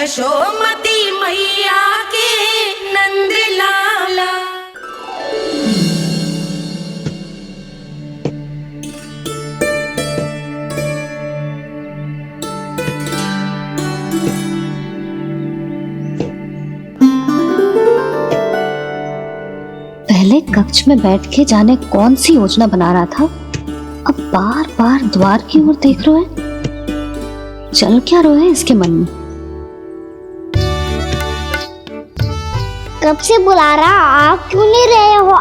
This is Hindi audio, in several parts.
यशोमती मैया के नंद लाला। पहले कक्ष में बैठ के जाने कौन सी योजना बना रहा था, अब बार बार द्वार की ओर देख रहे हैं। चल क्या रहे हैं इसके मन में? कब से बुला रहा, आप क्यों नहीं रहे हो?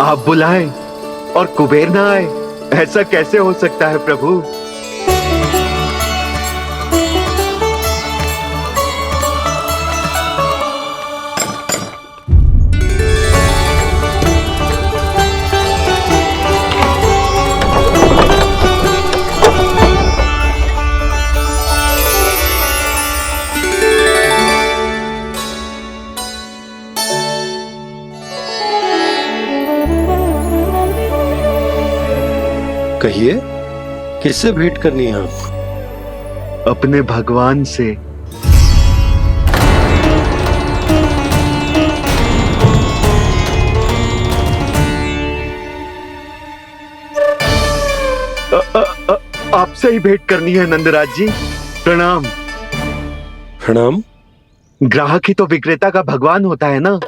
आप बुलाएं और कुबेर ना आए, ऐसा कैसे हो सकता है प्रभु? कहिए, किससे भेंट करनी है आपको? अपने भगवान से। आपसे ही भेंट करनी है नंदराज जी। प्रणाम। प्रणाम। ग्राहक ही तो विक्रेता का भगवान होता है ना।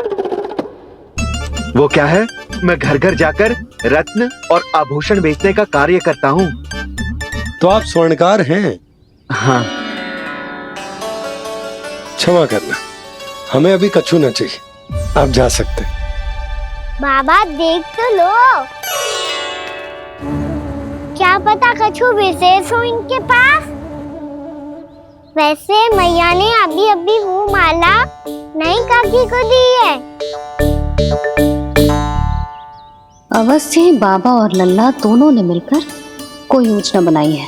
वो क्या है, मैं घर घर जाकर रत्न और आभूषण बेचने का कार्य करता हूँ। तो आप स्वर्णकार हैं? हाँ। क्षमा करना, हमें अभी कछु न चाहिए, आप जा सकते हैं। बाबा देख तो लो, क्या पता कछु विशेष हो इनके पास। वैसे मैया ने अभी अभी वो माला नई काकी को दी है। अवश्य ही बाबा और लल्ला दोनों ने मिलकर कोई योजना बनाई है।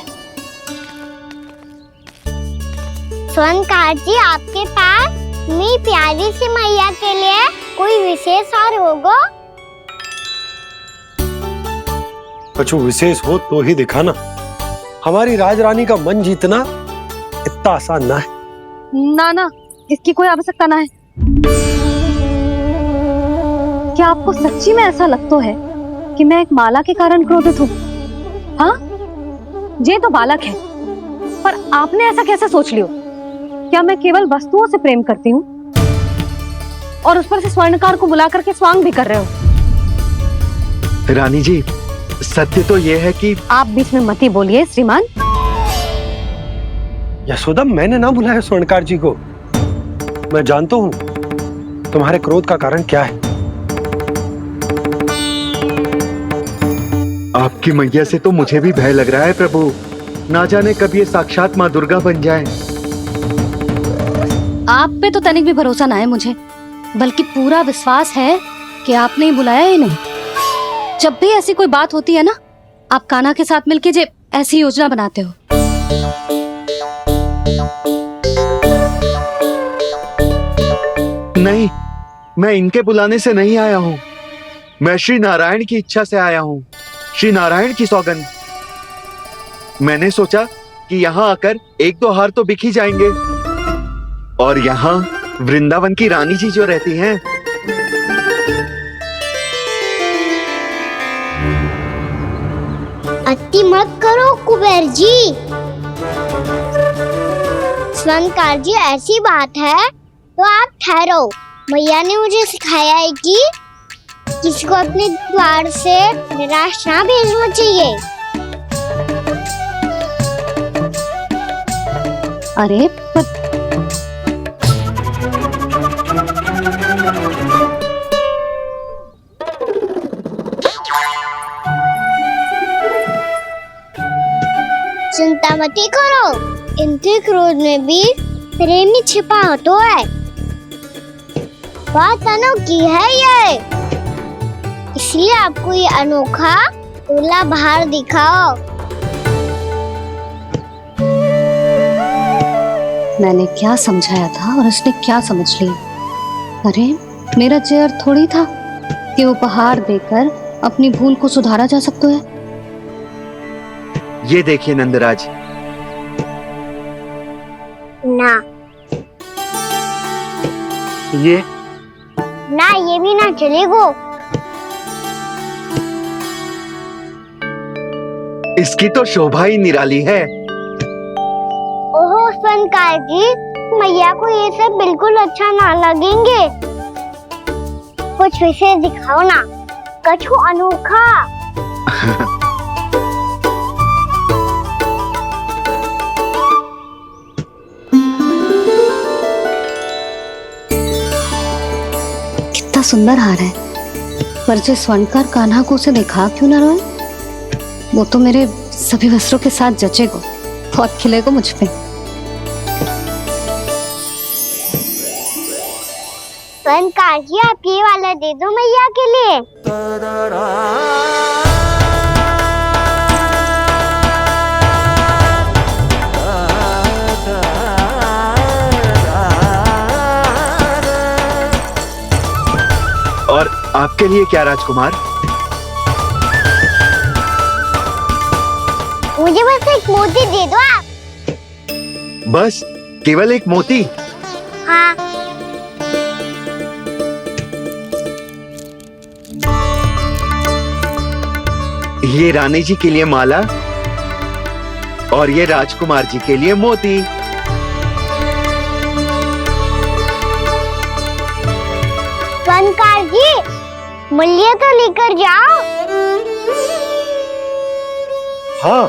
स्वर्णकार जी, आपके पास मेरी प्यारी सी मैया के लिए कोई विशेष और होगा? कछु विशेष हो तो ही दिखाना। हमारी राजरानी का मन जीतना इतना आसान ना है। ना ना, इसकी कोई आवश्यकता ना है। क्या आपको सच्ची में ऐसा लगता है कि मैं एक माला के कारण क्रोधित हूँ? हाँ, ये तो बालक है, पर आपने ऐसा कैसे सोच लियो? क्या मैं केवल वस्तुओं से प्रेम करती हूँ और उस पर से स्वर्णकार को बुला करके स्वांग भी कर रहे हो? रानी जी, सत्य तो ये है कि आप बीच में मत ही बोलिए श्रीमान। यशोदा, मैंने ना बुलाया स्वर्णकार जी को। मैं जानता हूँ तुम्हारे क्रोध का कारण क्या है। आपकी मैया से तो मुझे भी भय लग रहा है प्रभु। ना जाने कब ये साक्षात माँ दुर्गा बन जाए। आप पे तो तनिक भी भरोसा ना है मुझे, बल्कि पूरा विश्वास है कि आपने ही बुलाया ही नहीं। जब भी ऐसी कोई बात होती है ना, आप कान्हा के साथ मिलके जे ऐसी योजना बनाते हो। नहीं, मैं इनके बुलाने से नहीं आया हूँ। मैं श्री नारायण की इच्छा से आया हूँ, श्री नारायण की सौगंध। मैंने सोचा कि यहाँ आकर एक दो हार तो बिक ही जाएंगे। और यहाँ वृंदावन की रानी जी जो रहती हैं, अति मत करो कुबेर जी। स्वर्णकार जी, ऐसी बात है तो आप ठहरो। मैया ने मुझे सिखाया है कि किसी को अपने द्वार से निराश ना भेजना चाहिए। अरे पर चिंता मत करो, इनके क्रोध में भी प्रेम ही छिपा तो है। बात अनोखी है ये, इसलिए आपको ये अनोखा दूल्हा बाहर दिखाओ। मैंने क्या समझाया था और उसने क्या समझ लिया? अरे मेरा चेयर थोड़ी था कि उपहार देकर अपनी भूल को सुधारा जा सकता है। ये देखिए नंदराज, ना ये ना, ये भी ना चलेगो। इसकी तो शोभा ही निराली है। ओहो स्वयंकार जी, मैया को ये सब बिल्कुल अच्छा ना लगेंगे। कुछ विशेष दिखाओ ना, कछु अनोखा। कितना सुंदर हार है, पर जो स्वर्णकार कान्हा को उसे देखा क्यों ना रोए? वो तो मेरे सभी वस्त्रों के साथ जचेगा, बहुत खिलेगा मुझ पे। स्वयंकार जी, आप ये वाला दे दो मैया के लिए। और आपके लिए क्या राजकुमार? मुझे बस एक मोती दे दो आप। बस केवल एक मोती? हाँ। ये रानी जी के लिए माला और ये राजकुमार जी के लिए मोती। स्वयंकार जी, मूल्य तो लेकर जाओ। हाँ,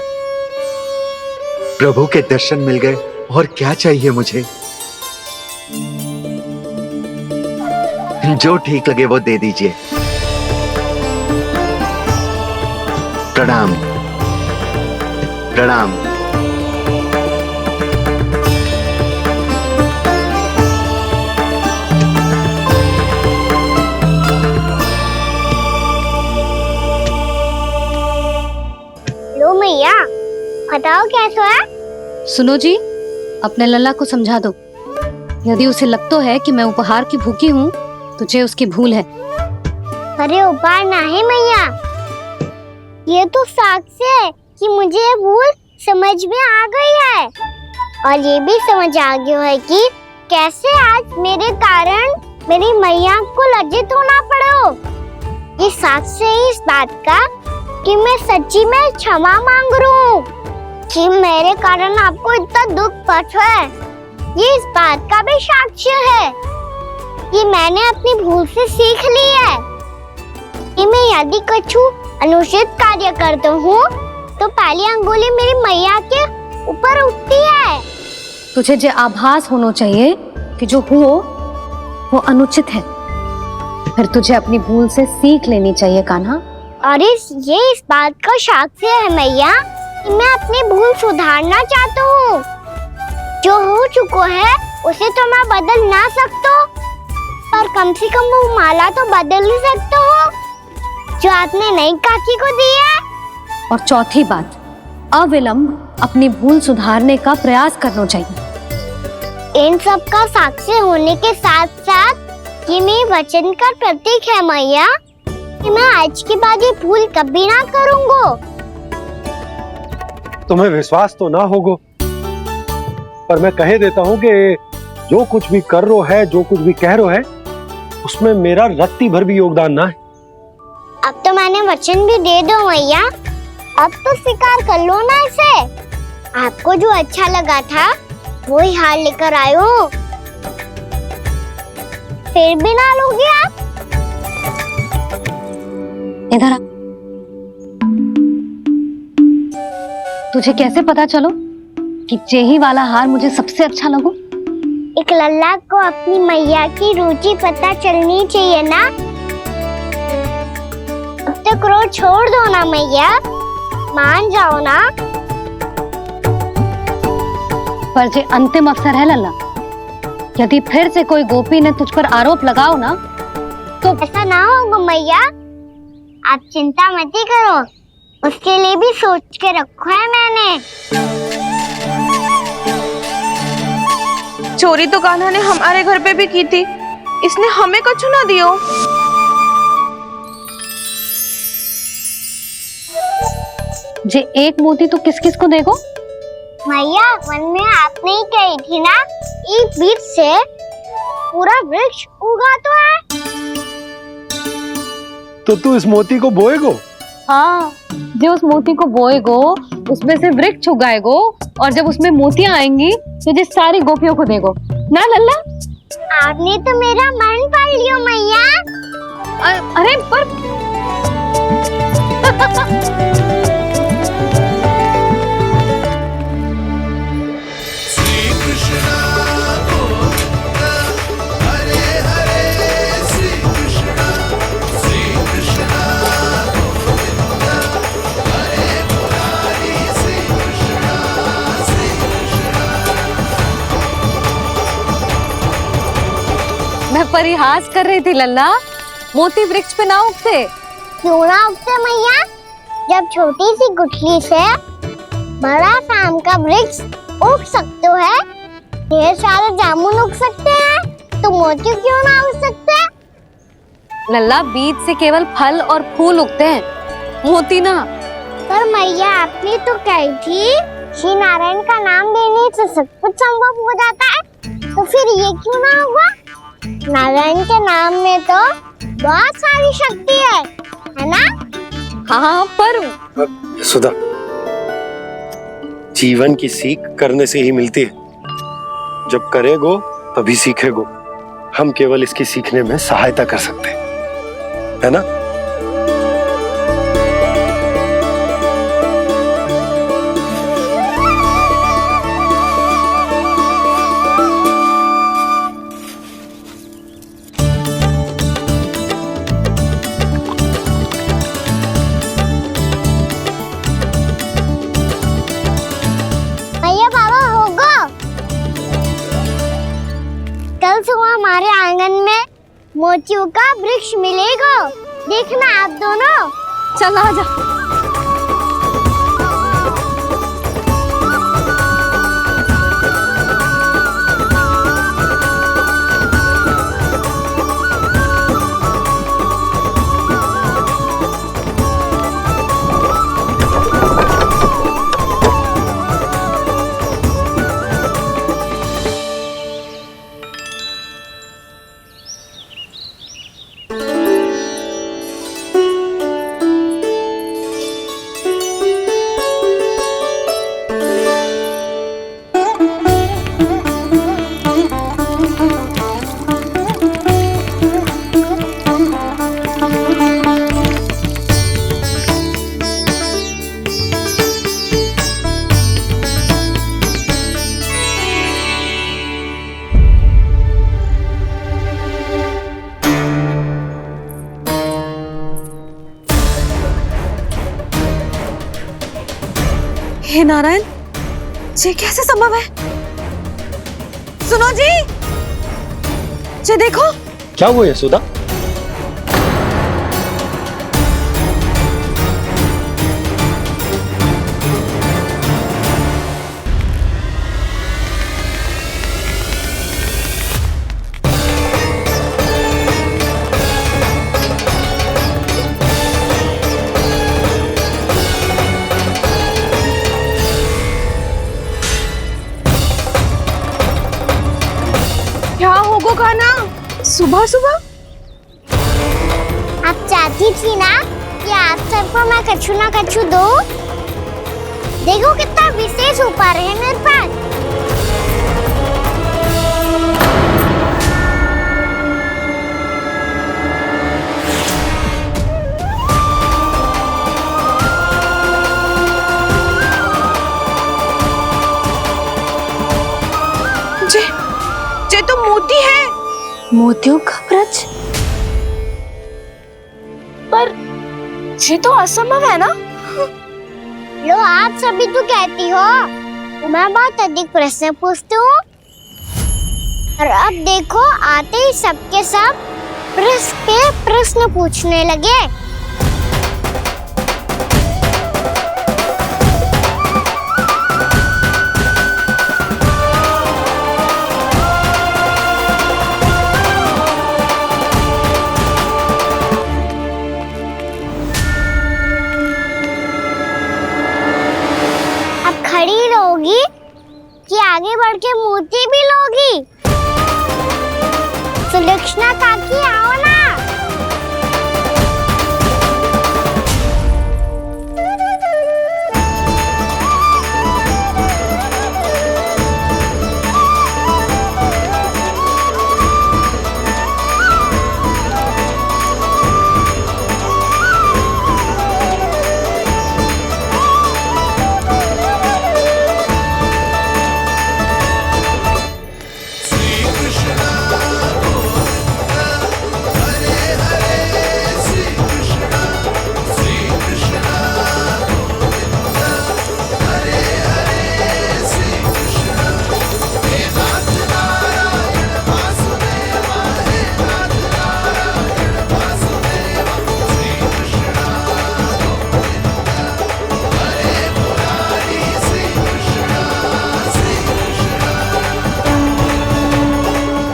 प्रभु के दर्शन मिल गए, और क्या चाहिए मुझे? जो ठीक लगे वो दे दीजिए। प्रणाम प्रणाम। लो मैया, बताओ कैसा है? सुनो जी, अपने लल्ला को समझा दो। यदि उसे लगता है कि मैं उपहार की भूखी हूँ, तुझे उसकी भूल है। अरे उपहार ना है मैया, ये तो साक्ष्य है कि मुझे ये भूल समझ में आ गई है, और ये भी समझ आ गया है कि कैसे आज मेरे कारण मेरी मैया को लज्जित होना पड़ो। ये साक्ष्य है इस बात का कि मैं सच्ची में क्षमा मांग रहा हूँ कि मेरे कारण आपको इतना दुख पहुंचा है। ये इस बात का भी साक्ष्य है कि मैंने अपनी भूल से सीख ली है कि मैं यदि कछु अनुचित कार्य करता हूँ तो पहली अंगुली मेरी मैया के ऊपर उठती है। तुझे जो आभास होना चाहिए कि जो हुआ वो अनुचित है, फिर तुझे अपनी भूल से सीख लेनी चाहिए कान्हा। और ये इस बात का साक्ष्य है मैया कि मैं अपनी भूल सुधारना चाहता हूँ। जो हो चुका है उसे तो मैं बदल ना सकता, पर कम से कम वो माला तो बदल ही सकता हूँ जो आपने नई काकी को दी है। और चौथी बात, अविलंब अपनी भूल सुधारने का प्रयास करना चाहिए। इन सब का साक्षी होने के साथ साथ ये मेरे वचन का प्रतीक है मैया कि मैं आज के बाद ये भूल कभी ना करूँगा। तुम्हें विश्वास तो ना होगो, पर मैं कह देता हूँ कि जो कुछ भी कर रो है, जो कुछ भी कह रो है, उसमें मेरा रत्ती भर भी योगदान ना है। अब तो मैंने वचन भी दे दो मैया, अब तो स्वीकार कर लो ना इसे। आपको जो अच्छा लगा था वो ही हार लेकर आयो, फिर भी ना लोगे आप? इधर आ। तुझे कैसे पता चलो कि जेही वाला हार मुझे सबसे अच्छा लगो? एक लल्ला को अपनी मैया की रुचि पता चलनी चाहिए ना। अब तो क्रोध छोड़ दो ना मैया, मान जाओ ना। पर जे अंतिम अवसर है लल्ला, यदि फिर से कोई गोपी ने तुझ पर आरोप लगाओ ना तो ऐसा ना होगा मैया, आप चिंता मत ही करो, उसके लिए भी सोच के रखा है मैंने। चोरी तो कान्हा ने हमारे घर पे भी की थी, इसने हमें कछु ना दियो। जे एक मोती तो किस किस को देगो? मैया मन में आपने ही कही थी ना, एक बीज से पूरा वृक्ष उगा तो है। तो तू इस मोती को बोएगो? हाँ, जो उस मोती को बोएगो उसमें से वृक्ष उगाएगो, और जब उसमें मोतियां आएंगी तो जो सारी गोपियों को देगो ना लल्ला। आपने तो मेरा मन पढ़ लियो मैया। अरे पर मैं परिहास कर रही थी लल्ला, मोती वृक्ष पे ना उगते। क्यों ना उगते मैया? जब छोटी सी गुठली से बड़ा आम का वृक्ष उग सकते है, ढेर सारे जामुन उग सकते हैं, तो मोती क्यों ना उग सकते? लल्ला, बीज से केवल फल और फूल उगते हैं, मोती ना। पर मैया आपने तो कही थी श्री नारायण का नाम लेने से सब कुछ संभव हो जाता है, तो फिर ये क्यों ना हुआ? नारायण के नाम में तो बहुत सारी शक्ति है ना? हाँ, पर सुधा, जीवन की सीख करने से ही मिलती है। जब करेगो तभी सीखेगो। हम केवल इसकी सीखने में सहायता कर सकते हैं, है ना? भैया बाबा होगो, कल सुबह हमारे आंगन में मोतियों का वृक्ष मिलेगा। देखना आप दोनों। चल आ जा। हे नारायण, ये कैसे संभव है? सुनो जी, ये देखो। क्या हुआ है सुधा? क्या होगा खाना सुबह सुबह? आप चाहती थी ना कि आप सबको मैं कछु ना कछु दो। देखो कितना विशेष उपहार है मेरे पास। ये तो मोती है। मोतियों का वृक्ष? पर ये तो असंभव है ना? लो, आप सभी तो कहती हो तो मैं बहुत अधिक प्रश्न पूछती हूँ, और अब देखो आते ही सबके सब प्रश्न पे प्रश्न पूछने लगे। खड़ी रहोगी कि आगे बढ़ के मूर्ति भी लोगी? सुलक्षणा काकी आओ ना।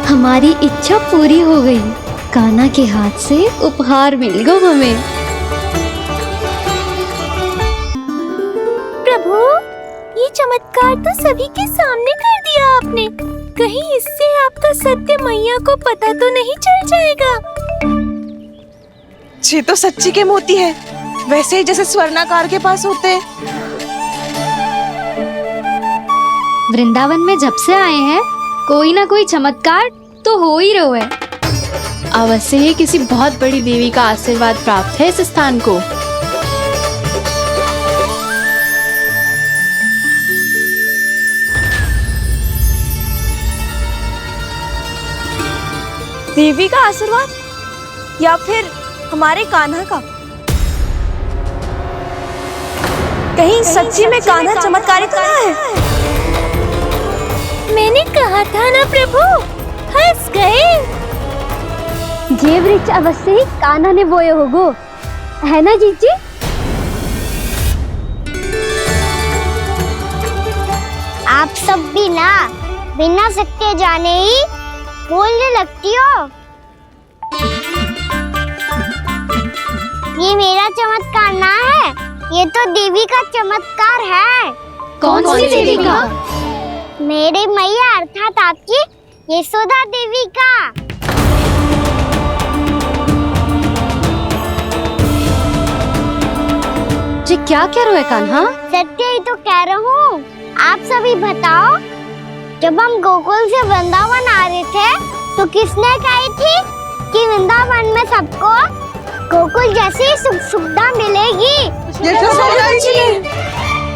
हमारी इच्छा पूरी हो गई। कान्हा के हाथ से उपहार मिल गया हमें। प्रभु, ये चमत्कार तो सभी के सामने कर दिया आपने। कहीं इससे आपका सत्य मैया को पता तो नहीं चल जाएगा? ये तो सच्ची के मोती है, वैसे ही जैसे स्वर्णाकार के पास होते हैं। वृंदावन में जब से आए हैं कोई ना कोई चमत्कार तो हो ही रहा है। अवश्य ही किसी बहुत बड़ी देवी का आशीर्वाद प्राप्त है इस स्थान को। देवी का आशीर्वाद या फिर हमारे कान्हा का? कहीं सच्ची में कान्हा चमत्कारी तो ना है? मैंने कहा था ना प्रभु, हंस गए। ये वृक्ष अवश्य ही कान्हा ने बोए होगो, है ना जीजी? आप सब भी ना बिना सत्य जाने ही बोलने लगती हो। ये मेरा चमत्कार ना है, ये तो देवी का चमत्कार है। कौन सी देवी का? मेरे मैया अर्थात आपकी यशोदा देवी का। जी क्या कह रहे हो कान्हा? सत्य ही तो कह रहा हूँ। आप सभी बताओ, जब हम गोकुल से वृंदावन आ रहे थे तो किसने कही थी कि वृंदावन में सबको गोकुल जैसी सुख सुविधा मिलेगी?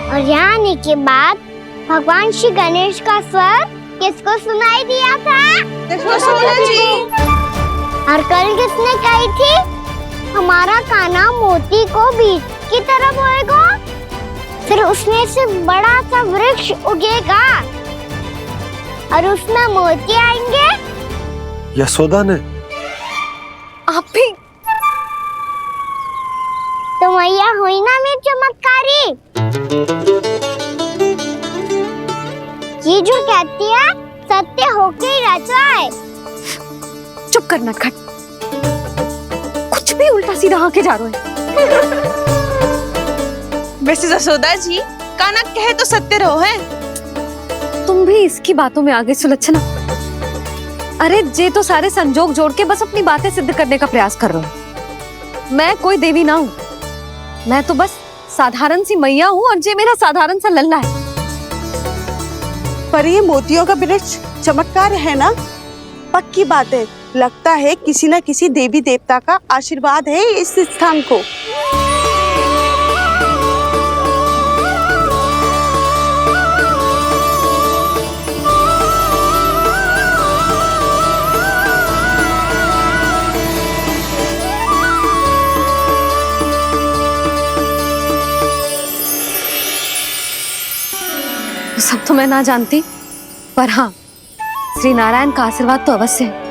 और यहाँ आने के बाद भगवान श्री गणेश का स्वर किसको सुनाई दिया था? और कल किसने कही थी हमारा कान्हा मोती को बीज की तरह बोएगा, फिर उसमें से बड़ा सा वृक्ष उगेगा और उसमें मोती आएंगे? यशोदा ने? आप भी तो मैया हुई ना मेरी चमत्कारी। ये जो कहती है सत्य होके ही रहता है। चुप करना खट, कुछ भी उल्टा सीधा आके जा रहे हो। वैसे यशोदा जी, कान्हा कहे तो सत्य रहो है। तुम भी इसकी बातों में आगे सुलझना। अरे जे तो सारे संजोग जोड़ के बस अपनी बातें सिद्ध करने का प्रयास कर रहे हो। मैं कोई देवी ना हूँ, मैं तो बस साधारण सी मैया हूँ और जे मेरा साधारण सा लल्ला है। पर ये मोतियों का वृक्ष चमत्कार है ना? पक्की बात है, लगता है किसी न किसी देवी देवता का आशीर्वाद है इस स्थान को। सब तो मैं ना जानती, पर हाँ, श्री नारायण का आशीर्वाद तो अवश्य है।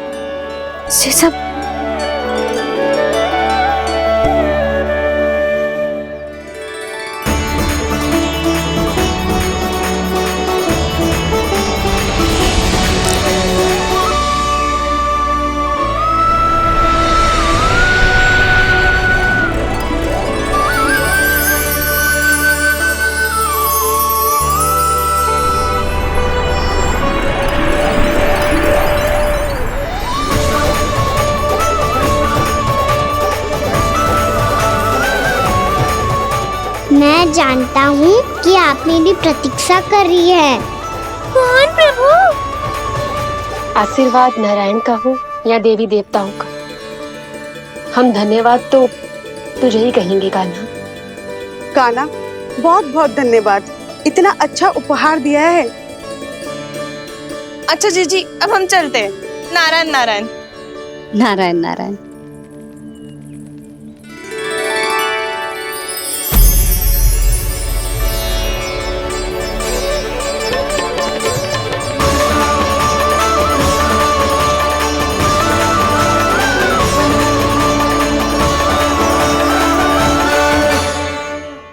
ये सब जानता हूँ कि आप मेरी प्रतीक्षा कर रही है। कौन प्रभु? आशीर्वाद नारायण का हो या देवी देवताओं का, हम धन्यवाद तो तुझे ही कहेंगे कान्हा। कान्हा, बहुत बहुत धन्यवाद, इतना अच्छा उपहार दिया है। अच्छा जीजी, अब हम चलते हैं। नारायण नारायण। नारायण नारायण।